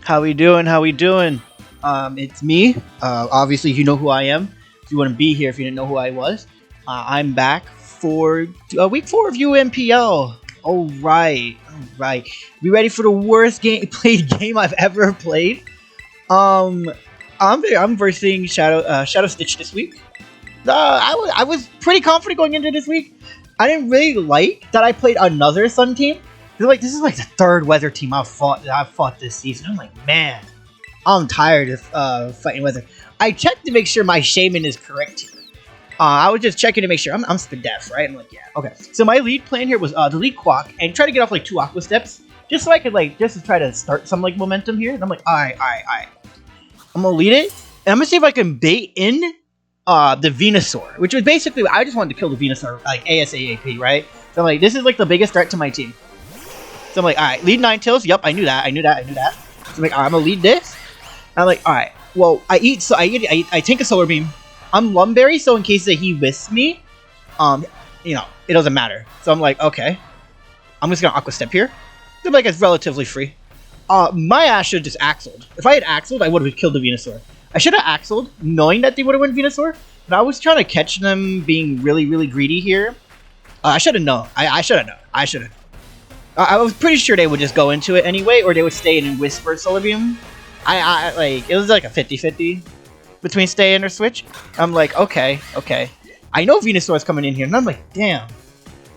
How we doing? How we doing? It's me. Obviously, you know who I am. You wouldn't be here if you didn't know who I was. I'm back for week 4 of UNPL. All right. We ready for the worst played game I've ever played? I'm versing ShadowStitch this week. I was pretty confident going into this week. I didn't really like that I played another Sun team. This is like the third weather team I've fought this season. I'm like, man, I'm tired of fighting weather. I checked to make sure my shaman is correct here. I was just checking to make sure. I'm Spadef, right? I'm like, yeah, okay. So my lead plan here was delete Quack and try to get off like 2 Aqua Steps, just so I could just to try to start some momentum here. And I'm like, all right. I'm gonna lead it, and I'm gonna see if I can bait in the Venusaur, which was basically I just wanted to kill the Venusaur like ASAP, right? So I'm like, this is like the biggest threat to my team. So I'm like, alright, lead 9 tails. Yup, I knew that. So I'm like, I'm gonna lead this. And I'm like, alright, well, I take a Solar Beam. I'm Lumberry, so in case that he wisps me, it doesn't matter. So I'm like, okay. I'm just gonna Aqua Step here. So like it's relatively free. My ass should have just Axled. If I had Axled, I would have killed the Venusaur. I should have Axled, knowing that they would have won Venusaur, but I was trying to catch them being really, really greedy here. I should have known. I should have known. I was pretty sure they would just go into it anyway, or they would stay in and whisper Solar Beam. It was like a 50-50 between stay in or switch. I'm like, okay. I know Venusaur's coming in here, and I'm like, damn.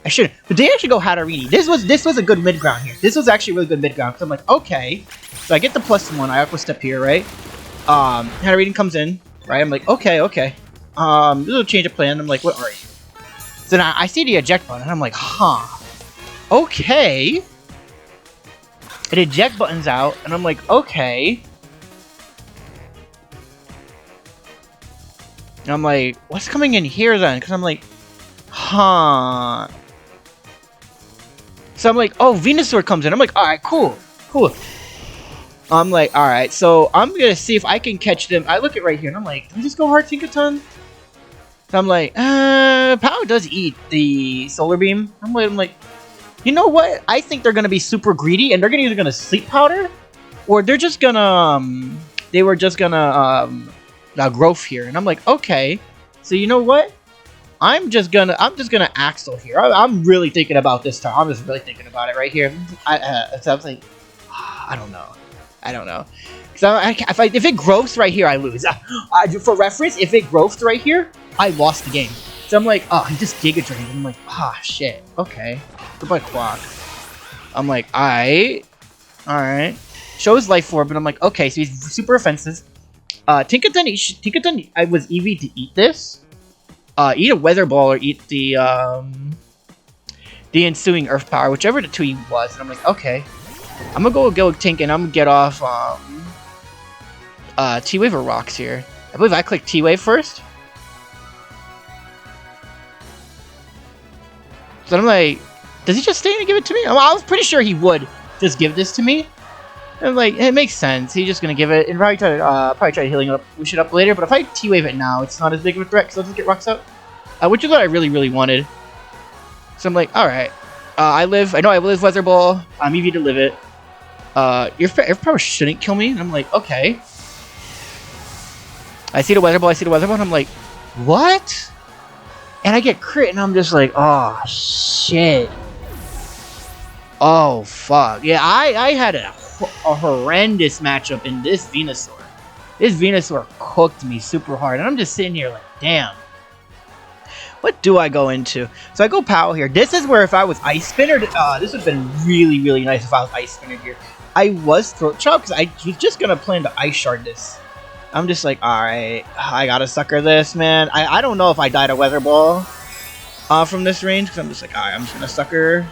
I shouldn't. But they actually go Hatterini. This was a good mid ground here. This was actually a really good mid ground. So I'm like, okay. So I get the +1. I Aqua Step here, right? Hatterini comes in, right? I'm like, okay. Little change of plan. I'm like, what are you? So now I see the eject button, and I'm like, huh. Okay. It eject buttons out, and I'm like, okay. And I'm like, what's coming in here then? Because I'm like, huh. So I'm like, oh, Venusaur comes in. I'm like, alright, cool. I'm like, alright, so I'm gonna see if I can catch them. I look at right here, and I'm like, do I just go hard Tinkaton? So I'm like, Power does eat the Solar Beam. I'm like, you know what? I think they're gonna be super greedy, and they're either gonna Sleep Powder, or they're just gonna, Growth here. And I'm like, okay. So you know what? I'm just gonna Axel here. I'm really thinking about this time. I'm just really thinking about it right here. So I was like, I don't know. So if it growths right here, I lose. For reference, if it growths right here, I lost the game. So I'm like, oh, he just Giga Drained. I'm like, shit. Okay. Goodbye, Quack. I'm like, alright. Shows Life Orb, but I'm like, okay, so he's super offensive. Tinkaton, I was EV to eat this. Eat a Weather Ball or eat the ensuing Earth Power, whichever the two he was. And I'm like, okay. I'm gonna go Tink, and I'm gonna get off T-Wave or Rocks here. I believe I clicked T-Wave first. So I'm like, does he just stay and give it to me? I was pretty sure he would just give this to me. And I'm like, it makes sense. He's just gonna give it and probably try to healing up, push it up later. But if I T-Wave it now, it's not as big of a threat because I'll just get Rocks out, which is what I really wanted. So I'm like, all right, I know I live Weather Ball. I'm easy to live it. Your power shouldn't kill me. And I'm like, okay. I see the Weather Ball, and I'm like, what? And I get crit, and I'm just like, oh, shit. Oh, fuck. Yeah, I had a horrendous matchup in this Venusaur. This Venusaur cooked me super hard, and I'm just sitting here like, damn. What do I go into? So I go Pow here. This is where if I was Ice Spinner, this would have been really nice if I was Ice Spinner here. I was Throat Chop, because I was just going to plan to Ice Shard this. I'm just like, alright, I gotta sucker this, man. I don't know if I died a Weather Ball from this range, because I'm just like, alright, I'm just gonna sucker.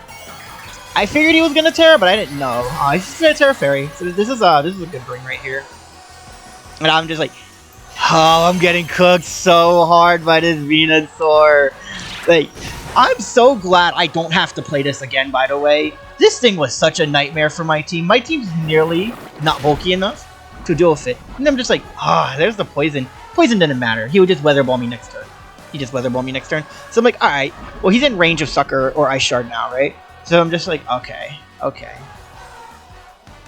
I figured he was gonna Terra, but I didn't know. He's just gonna Terra Fairy. So this is a good bring right here. And I'm just like, oh, I'm getting cooked so hard by this Venusaur. Like, I'm so glad I don't have to play this again, by the way. This thing was such a nightmare for my team. My team's nearly not bulky enough to deal with it. And I'm just like, there's the poison. Poison didn't matter. He would just Weather Ball me next turn. So I'm like, alright. Well, he's in range of Sucker or Ice Shard now, right? So I'm just like, okay.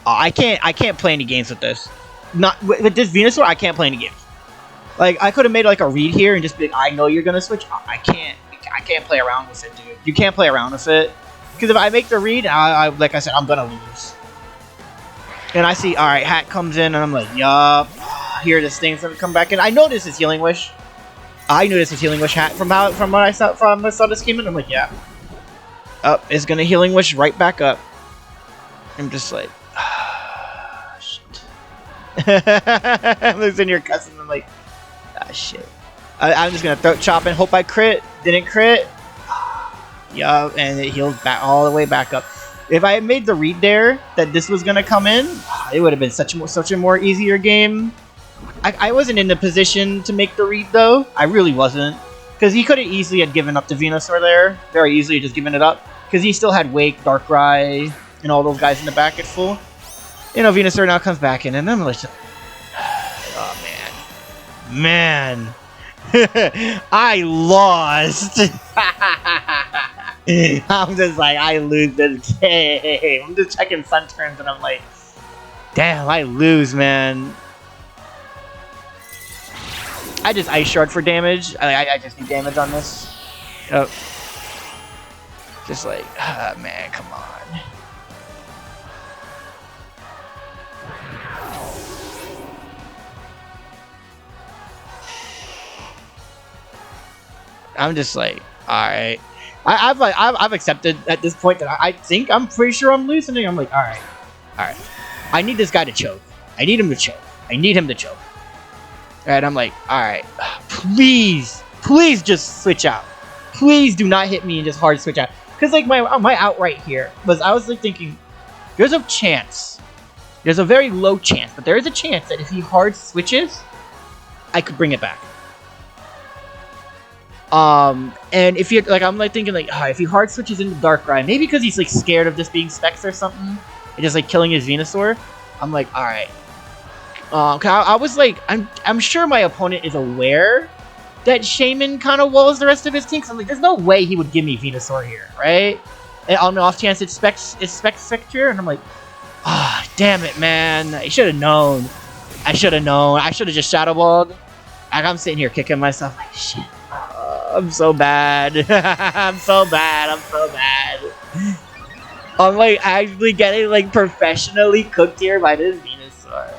I can't play any games with this. Not with this Venusaur, I can't play any games. Like, I could have made like a read here and just be like, I know you're gonna switch. I can't play around with it, dude. You can't play around with it. Because if I make the read, like I said, I'm gonna lose. And I see, alright, Hat comes in, and I'm like, yup. Here this thing's gonna come back in. I know this is Healing Wish. I knew this was Healing Wish Hat from what I saw this came in. I'm like, yeah. Up, it's gonna Healing Wish right back up. I'm just like, shit. I'm losing your cousin. I'm like, shit. I'm just gonna throat chop and hope I crit. Didn't crit. Yeah, and it heals back all the way back up. If I had made the read there that this was gonna come in, it would have been such a more easier game. I wasn't in the position to make the read though. I really wasn't, because he could have easily had given up to Venusaur there. Very easily just given it up, because he still had Wake, Darkrai, and all those guys in the back at full. You know, Venusaur now comes back in, and I'm like, oh man, I lost. I'm just like, I lose this game. I'm just checking Sun turns, and I'm like, damn, I lose, man. I just Ice Shard for damage. I just need damage on this. Oh. Just like, man, come on. I'm just like, alright. I've accepted at this point that I'm pretty sure I'm losing. I'm like, alright. I need this guy to choke. I need him to choke. And I'm like, alright, please just switch out. Please do not hit me and just hard switch out. Because like my outright here was, I was like thinking, there's a chance. There's a very low chance, but there is a chance that if he hard switches, I could bring it back. And if you're like, I'm like thinking like, if he hard switches into Darkrai, maybe because he's like scared of just being Specs or something, and just like killing his Venusaur. I'm like, alright. I was like, I'm sure my opponent is aware that Shaman kind of walls the rest of his team. So I'm like, there's no way he would give me Venusaur here, right? And on the off chance it's Spectre, and I'm like, damn it, man. I should have known. I should have just Shadow Balled. Like, I'm sitting here kicking myself like, shit. I'm so bad. I'm so bad. I'm like actually getting like professionally cooked here by this Venusaur.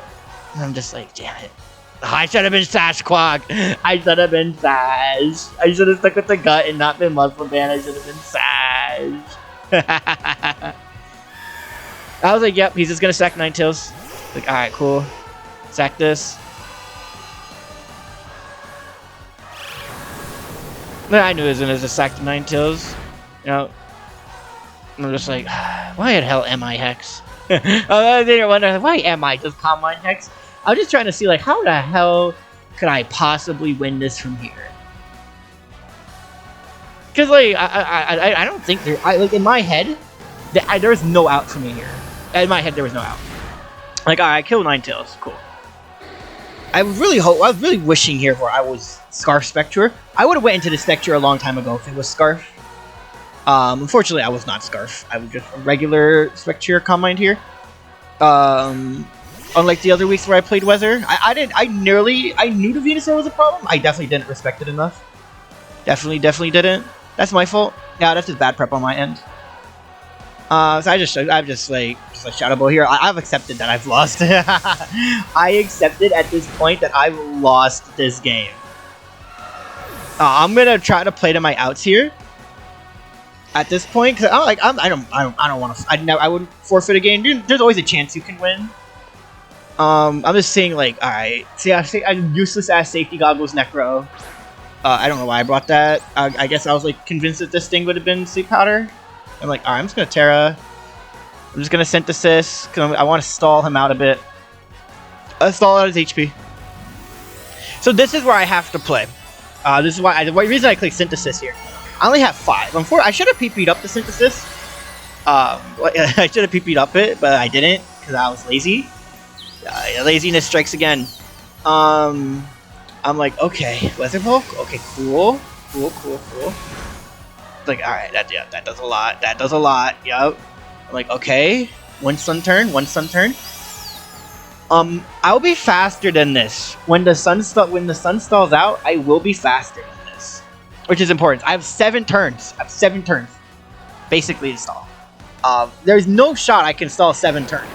And I'm just like, damn it. I should have been Sasquatch. I should have been Sash. I should have stuck with the gut and not been Muscle Band. I should have been Sash. I was like, yep, he's just gonna sack Ninetales. Like, alright, cool. Sack this. I knew it was gonna just sack the Ninetales. You know. I'm just like, why the hell am I Hex? I didn't wonder, why am I just Combine Hex? I was just trying to see, like, how the hell could I possibly win this from here? Because, like, I don't think there... like, in my head, there's no out for me here. In my head, there was no out. Like, alright, kill Ninetales. Cool. I was really wishing here where I was Scarf Spectre. I would have went into the Spectre a long time ago if it was Scarf. Unfortunately, I was not Scarf. I was just a regular Spectre Combined here. Unlike the other weeks where I played Weather, I knew the Venusaur was a problem. I definitely didn't respect it enough. Definitely didn't. That's my fault. Yeah, that's just bad prep on my end. So I'm just like Shadow Ball here. I've accepted that I've lost. I accepted at this point that I've lost this game. I'm gonna try to play to my outs here. At this point, because I don't want to. I wouldn't forfeit a game. There's always a chance you can win. I'm just saying, like, alright. See, I'm useless ass safety goggles Necro. I don't know why I brought that. I guess I was like convinced that this thing would have been Sleep Powder. I'm like, alright, I'm just gonna Terra. I'm just gonna Synthesis because I want to stall him out a bit. Stall out his HP. So this is where I have to play. This is why the reason I click Synthesis here. I only have 5. I should have PP'd up the Synthesis. I should have PP'd up it, but I didn't because I was lazy. Laziness strikes again. I'm like, okay, Weather Bulk. Okay, cool. It's like, alright, that does a lot. Yup. I'm like, okay. One sun turn. One sun turn. I'll be faster than this. When the sun stalls out, I will be faster than this, which is important. I have 7 turns. I have 7 turns, basically to stall. There's no shot I can stall 7 turns.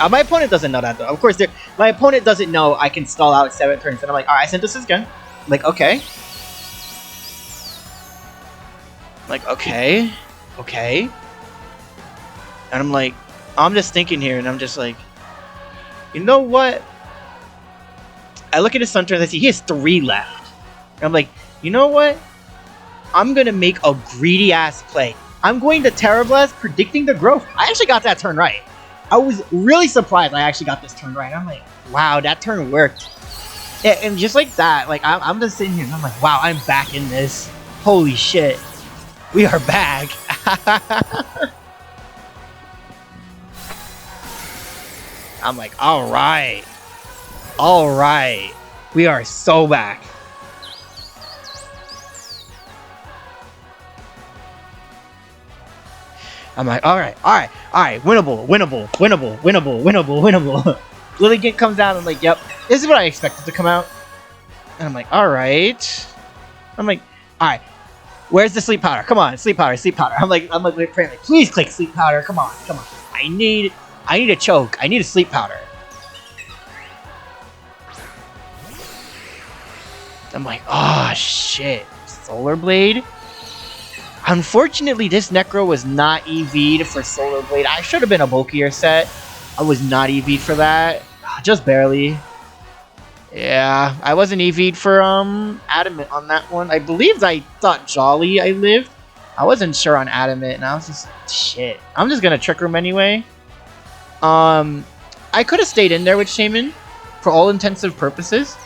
My opponent doesn't know that though. Of course, my opponent doesn't know I can stall out 7 turns. And I'm like, all right, I synthesis again. I'm like, okay. I'm like, okay, okay. And I'm like, I'm just thinking here, and I'm just like, you know what? I look at his sun turns, I see he has 3 left. And I'm like, you know what? I'm gonna make a greedy ass play. I'm going to Terra Blast, predicting the growth. I actually got that turn right. I was really surprised I actually got this turn right. I'm like, wow, that turn worked. And just like that, like I'm just sitting here and I'm like, wow, I'm back in this. Holy shit. We are back. I'm like, all right. All right. We are so back. I'm like, all right. Winnable. Lilligant comes out. I'm like, yep. This is what I expected to come out. And I'm like, all right. I'm like, all right. Where's the sleep powder? Come on, sleep powder. I'm like, praying, like, please click sleep powder. Come on. I need a choke. I need a sleep powder. I'm like, oh shit. Solar Blade? Unfortunately, this Necro was not EV'd for Solar Blade. I should have been a bulkier set. I was not EV'd for that. Just barely. Yeah, I wasn't EV'd for Adamant on that one. I thought Jolly I lived. I wasn't sure on Adamant, and I was just shit. I'm just gonna Trick Room anyway. I could have stayed in there with Shaman for all intensive purposes.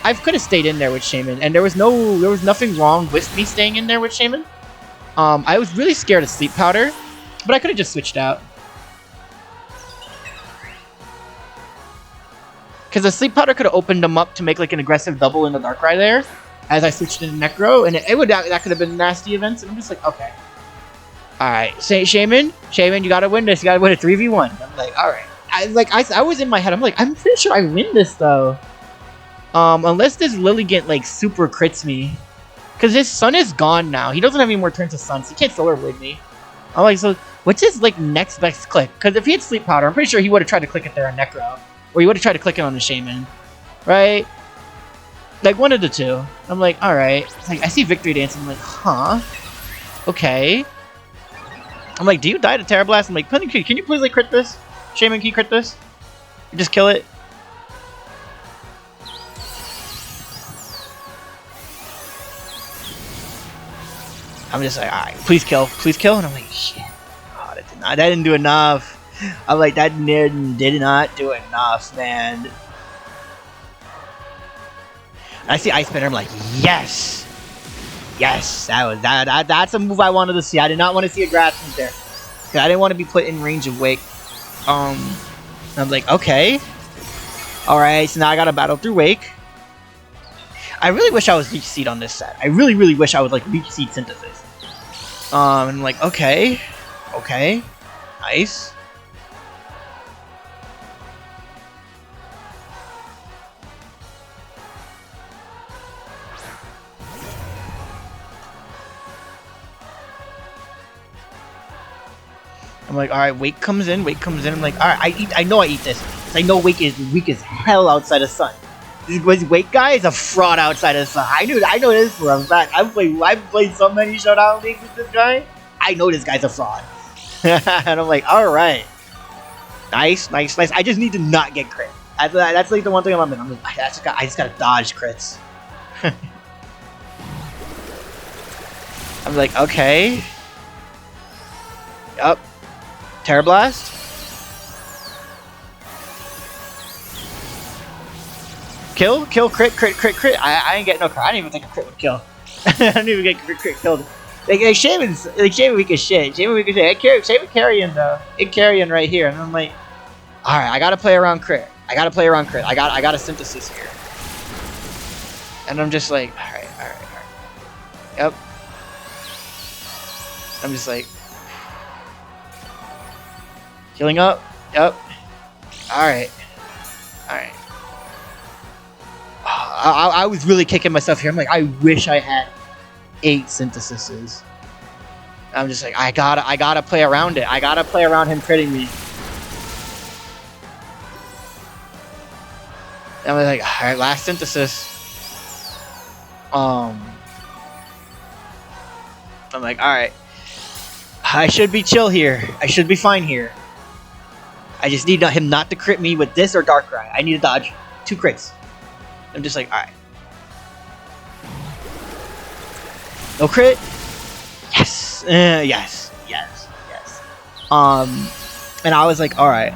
I could have stayed in there with Shaman, and there was nothing wrong with me staying in there with Shaman. I was really scared of Sleep Powder, but I could have just switched out. Because the Sleep Powder could have opened them up to make like an aggressive double in the Darkrai there, as I switched into Necro, and that could have been nasty events, and I'm just like, okay. Alright, Shaman, you gotta win this, you gotta win a 3v1. I'm like, alright. I was in my head, I'm like, I'm pretty sure I win this though. Unless this Lilligant like super crits me. Because his sun is gone now. He doesn't have any more turns of sun, so he can't Solar Blade me. I'm like, so what's his like next best click? Because if he had Sleep Powder, I'm pretty sure he would have tried to click it there on Necro. Or he would have tried to click it on the Shaman. Right? Like one of the two. I'm like, alright. Like, I see Victory Dance, and I'm like, huh? Okay. I'm like, do you die to Terra Blast? I'm like, can you please like crit this? Shaman, can you crit this? Just kill it. I'm just like, alright, please kill. And I'm like, shit. Oh, that didn't do enough. I'm like, that did not do enough, man. I see Ice Spinner, I'm like, yes! Yes, that's a move I wanted to see. I did not want to see a grass move there. I didn't want to be put in range of Wake. I'm like, okay. Alright, so now I gotta battle through Wake. I really wish I was Leech Seed on this set. I really, really wish I was like Leech Seed Synthesis. And I'm like, okay. Nice. I'm like, alright, Wake comes in. I'm like, alright, I know I eat this. I know Wake is weak as hell outside of Sun. This Wake guy is a fraud outside of Sun. I know this for a fact. I've played so many Showdown leagues with this guy. I know this guy's a fraud. And I'm like, alright. Nice. I just need to not get crit. That's like the one thing I'm like, I just gotta dodge crits. I'm like, okay. Yup. Terra Blast. Kill, crit. I ain't getting no crit. I didn't even think a crit would kill. I didn't even get crit killed. Like Shaman's weak as shit. Shaman carrying though. It carrying right here, and I'm like, all right, I gotta play around crit. I got a synthesis here, and I'm just like, all right. Yep. I'm just like, Healing up. Yep. Alright. Alright. I was really kicking myself here. I'm like, I wish I had 8 synthesises. I'm just like, I gotta play around it. I gotta play around him critting me. And I was like, alright, last synthesis. I'm like, alright. I should be chill here. I should be fine here. I just need him not to crit me with this or Darkrai. I need to dodge 2 crits. I'm just like, alright. No crit? Yes! Yes. And I was like, alright.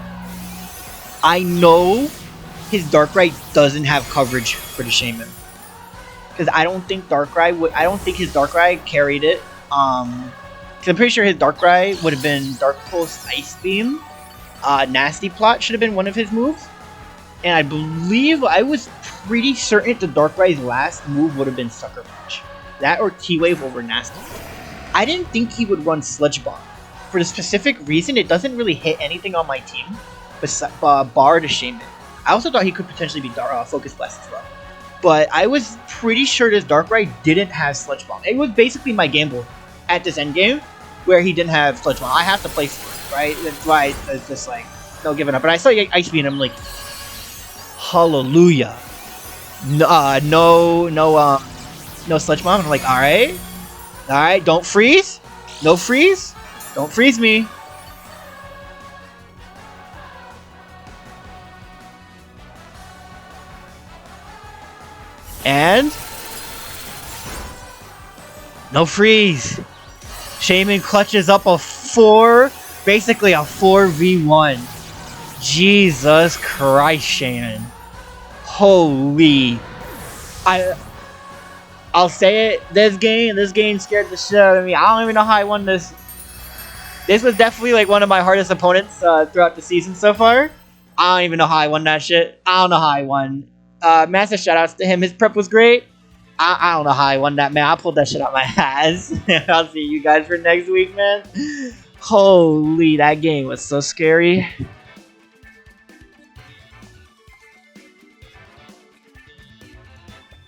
I know his Darkrai doesn't have coverage for the Shaman. Because I don't think his Darkrai carried it. Because I'm pretty sure his Darkrai would have been Dark Pulse Ice Beam. Nasty Plot should have been one of his moves. And I was pretty certain the Darkrai's last move would have been Sucker Punch. That or T-Wave over Nasty. I didn't think he would run Sludge Bomb. For the specific reason, it doesn't really hit anything on my team, bar the Shaman. I also thought he could potentially be Focus Blast as well. But I was pretty sure this Darkrai didn't have Sludge Bomb. It was basically my gamble at this endgame, where he didn't have Sludge Bomb. I have to play for it, right? That's why it's just like, no giving up. But I saw Ice Beam and I'm like, hallelujah. No Sludge Bomb. And I'm like, alright, don't freeze. No freeze. Don't freeze me. And no freeze. Shaman clutches up basically a 4v1. Jesus Christ, Shaman. Holy. I'll say it, this game scared the shit out of me. I don't even know how I won this. This was definitely like one of my hardest opponents throughout the season so far. I don't even know how I won that shit. I don't know how I won. Massive shoutouts to him. His prep was great. I don't know how I won that, man. I pulled that shit out my ass. I'll see you guys for next week, man. Holy, that game was so scary.